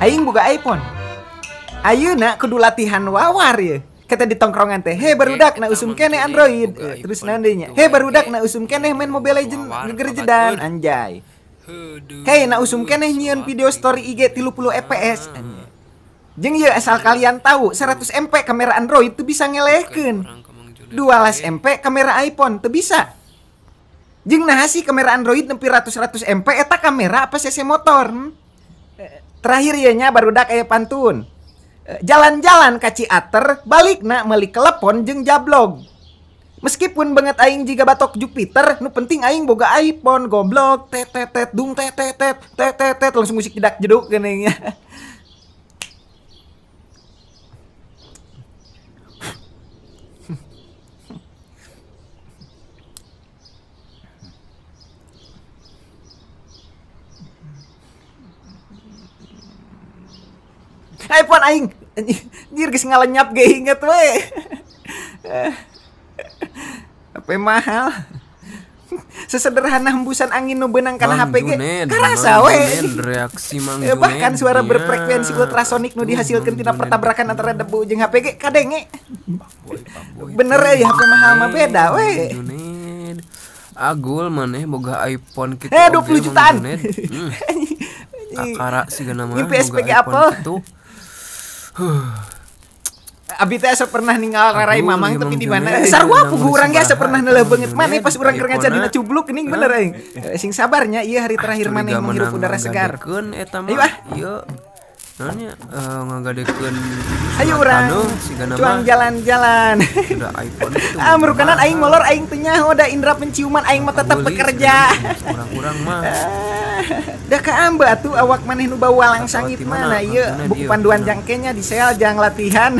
Aing boga iPhone. Ayeuna kudu latihan wawar ya. Kata di tongkrongan teh, "He barudak na usum keneh Android." Terus naon deui nya? "He barudak na usum keneh main Mobile Legends ngegerjedan anjay." "Hei na usum keneh nyieun video story IG 30 fps." Anjay. Jeung ieu asal kalian tahu 100 MP kamera Android teu bisa ngelehkeun. 12 MP kamera iPhone teu bisa. Jeung naha sih kamera Android nepi ratus MP eta kamera apa CC motor? Terakhir ieu nya barudak aya pantun. Jalan-jalan ka Ciater, balikna meuli telepon jeung jablog. Meskipun banget aing jiga batok Jupiter, nu penting aing boga iPhone, goblok. Tet dung tet langsung musik jedak jeduk geuning nya. iPhone aing anjir geus ngalenyap ge inget we. HP mahal. Sesederhana hembusan angin nu beunang kana HP ge karasa we. Reaksi Mang Bahkan suara berfrekuensi ultrasonik nu dihasilkeun tina pertabrakan antara debu jeung HP ge kadenge. Bener ya HP mahal mah beda we. Agul maneh boga iPhone kitu. 20 jutaan. Akara sigana mah. PSP ge Apple. Abi teh asa pernah ninggal rarai mamang tapi di mana? Sarua pugu urang ge asa pernah neuleuh beungeut maneh pas urang keur ngaca dina cubluk geuning bener aing. Sing sabarnya ieu hari terakhir maneh menghirup udara segar. Ayo ah. Ieu naonnya ngagadekeun. Ayo urang. Cuang jalan-jalan. Udah iPhone itu. Merukanan aing molor aing teu nyaho da indra penciuman aing mah tetep bekerja. Urang-urang mah. Da kaamba atuh awak maneh nu bau walang sangit mana ieu buku panduan jangkenya di sel jang latihan.